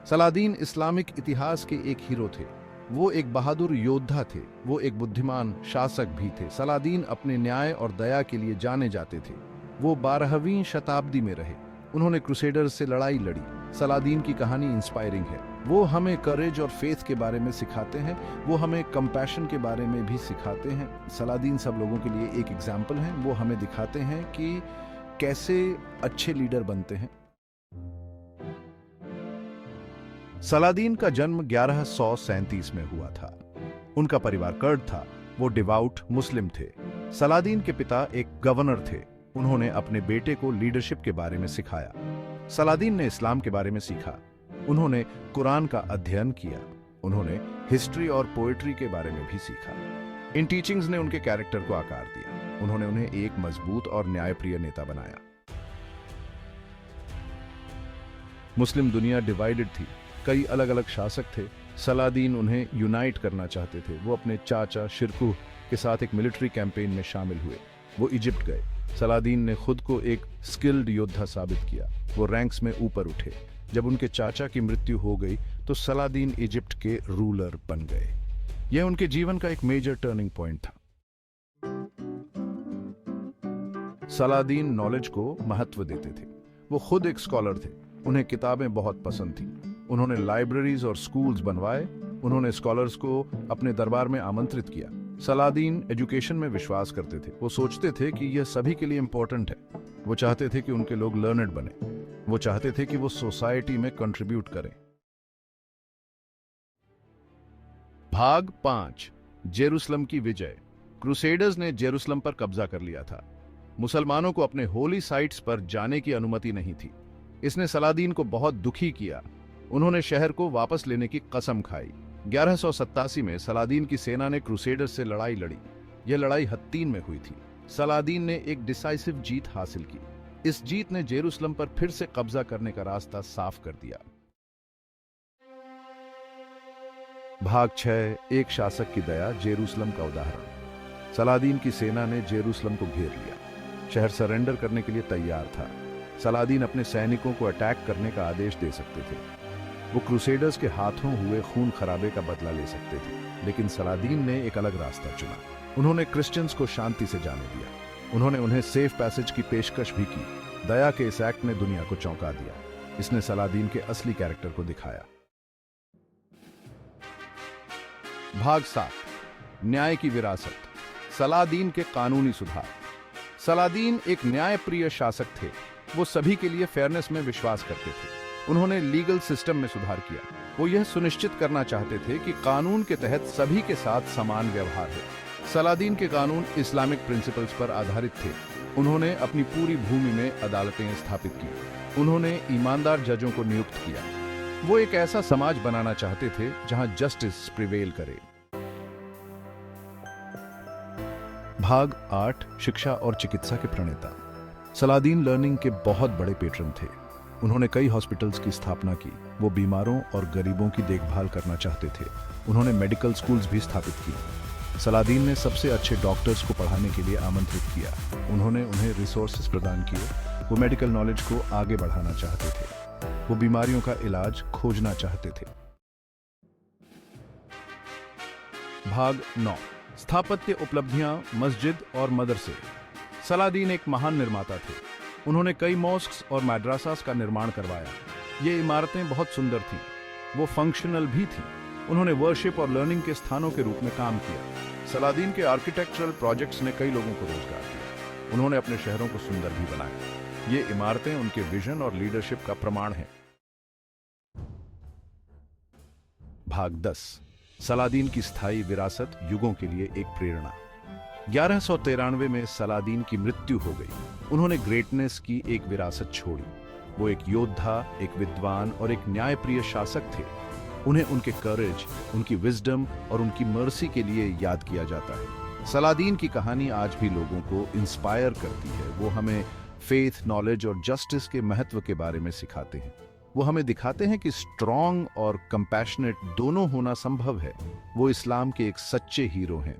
Saladin Islamic इतिहास के एक हीरो थे। वो एक बहादुर योद्धा थे। वो एक बुद्धिमान शासक भी थे। सलादीन अपने न्याय और दया के लिए जाने जाते थे। वो 12वीं शताब्दी में रहे। उन्होंने क्रूसेडर्स से लड़ाई लड़ी। सलादीन की कहानी इंस्पायरिंग है। वो हमें करेज और फेथ के बारे में सिखाते हैं। वो हमें कंपैशन के बारे में भी सिखाते हैं। सलादीन सब लोगों के लिए एक एग्जाम्पल हैं। वो हमें दिखाते हैं कि कैसे अच्छे लीडर बनते हैं। सलादीन का जन्म 1137 में हुआ था। उनका परिवार कर्द था। वो डिवाउट मुस्लिम थे। सलादीन के पिता एक गवर्नर थे। उन्होंने अपने बेटे को लीडरशिप के बारे में सिखाया। सलादीन ने इस्लाम के बारे में सीखा। उन्होंने कुरान का अध्ययन किया। उन्होंने हिस्ट्री और पोएट्री के बारे में भी सीखा। इन टीचिंग्स ने उनके कैरेक्टर को आकार दिया। उन्होंने उन्हें एक मजबूत और न्यायप्रिय नेता बनाया। मुस्लिम दुनिया डिवाइडेड थी। कई अलग अलग शासक थे। सलादीन उन्हें यूनाइट करना चाहते थे। वो अपने चाचा शिरकुह के साथ एक मिलिट्री कैंपेन में शामिल हुए। वो इजिप्ट गए। सलादीन ने खुद को एक स्किल्ड योद्धा साबित किया। वो रैंक्स में ऊपर उठे। जब उनके चाचा की मृत्यु हो गई तो सलादीन इजिप्ट के रूलर बन गए। यह उनके जीवन का एक मेजर टर्निंग पॉइंट था। सलादीन नॉलेज को महत्व देते थे। वो खुद एक स्कॉलर थे। उन्हें किताबें बहुत पसंद थीं। उन्होंने लाइब्रेरीज और स्कूल्स बनवाए। उन्होंने स्कॉलर्स को अपने दरबार में आमंत्रित किया। सलादीन एजुकेशन में विश्वास करते थे। वो सोचते थे कि यह सभी के लिए इंपॉर्टेंट है। वो चाहते थे कि उनके लोग लर्नड बने। वो चाहते थे कि वो सोसाइटी में कंट्रीब्यूट करें। भाग 5, जेरूसलम की विजय। क्रूसेडर्स ने जेरूसलम पर कब्जा कर लिया था। मुसलमानों को अपने होली साइट्स पर जाने की अनुमति नहीं थी। इसने सलादीन को बहुत दुखी किया। उन्होंने शहर को वापस लेने की कसम खाई। 1187 में सलादीन की सेना ने क्रूसेडर्स से लड़ाई लड़ी। यह लड़ाई हत्तीन में हुई थी। सलादीन ने एक डिसाइसिव जीत हासिल की। इस जीत ने जेरूसलम पर फिर से कब्जा करने का रास्ता साफ कर दिया। भाग 6, एक शासक की दया, जेरूसलम का उदाहरण। सलादीन की सेना ने जेरूसलम को घेर लिया। शहर सरेंडर करने के लिए तैयार था। सलादीन अपने सैनिकों को अटैक करने का आदेश दे सकते थे। वो क्रूसेडर्स के हाथों हुए खून खराबे का बदला ले सकते थे। लेकिन सलादीन ने एक अलग रास्ता चुना। उन्होंने क्रिश्चियंस को शांति से जाने दिया। उन्होंने उन्हें सेफ पैसेज की पेशकश भी की। दया के इस एक्ट ने दुनिया को चौंका दिया। इसने सलादीन के असली कैरेक्टर को दिखाया। भाग 7, न्याय की विरासत। सलादीन के कानूनी सुधार। सलादीन एक न्यायप्रिय शासक थे। वो सभी के लिए फेयरनेस में विश्वास करते थे। उन्होंने लीगल सिस्टम में सुधार किया। वो यह सुनिश्चित करना चाहते थे कि कानून के तहत सभी के साथ समान व्यवहार हो। सलादीन के कानून इस्लामिक प्रिंसिपल्स पर आधारित थे। उन्होंने अपनी पूरी भूमि में अदालतें स्थापित की। उन्होंने ईमानदार जजों को नियुक्त किया। वो एक ऐसा समाज बनाना चाहते थे जहां जस्टिस प्रिवेल करे। भाग 8, शिक्षा और चिकित्सा के प्रणेता। सलादीन लर्निंग के बहुत बड़े पेट्रन थे। उन्होंने कई हॉस्पिटल्स की स्थापना की। वो बीमारों और गरीबों की देखभाल करना चाहते थे। उन्होंने मेडिकल स्कूल्स भी स्थापित की। सलादीन ने सबसे अच्छे डॉक्टर्स को पढ़ाने के लिए आमंत्रित किया। उन्होंने उन्हें रिसोर्सेज प्रदान किए। वो मेडिकल नॉलेज को आगे बढ़ाना चाहते थे। वो बीमारियों का इलाज खोजना चाहते थे। भाग 9, स्थापत्य उपलब्धियां, मस्जिद और मदरसे। सलादीन एक महान निर्माता थे। उन्होंने कई मॉस्क्स और मद्रासास का निर्माण करवाया। ये इमारतें बहुत सुंदर थीं। वो फंक्शनल भी थीं। उन्होंने वर्शिप और लर्निंग के स्थानों के रूप में काम किया। सलादीन के आर्किटेक्चरल प्रोजेक्ट्स ने कई लोगों को रोजगार दिया। उन्होंने अपने शहरों को सुंदर भी बनाया। ये इमारतें उनके विजन और लीडरशिप का प्रमाण हैं। भाग 10, सलादीन की स्थायी विरासत, युगों के लिए एक प्रेरणा। 1193 में सलादीन की मृत्यु हो गई। उन्होंने ग्रेटनेस की एक विरासत छोड़ी। वो एक योद्धा, एक विद्वान और एक न्यायप्रिय शासक थे। उन्हें उनके करेज, उनकी विजडम और उनकी मर्सी के लिए याद किया जाता है। सलादीन की कहानी आज भी लोगों को इंस्पायर करती है। वो हमें फेथ, नॉलेज और जस्टिस के महत्व के बारे में सिखाते हैं। वो हमें दिखाते हैं कि स्ट्रॉन्ग और कंपैशनेट दोनों होना संभव है। वो इस्लाम के एक सच्चे हीरो हैं।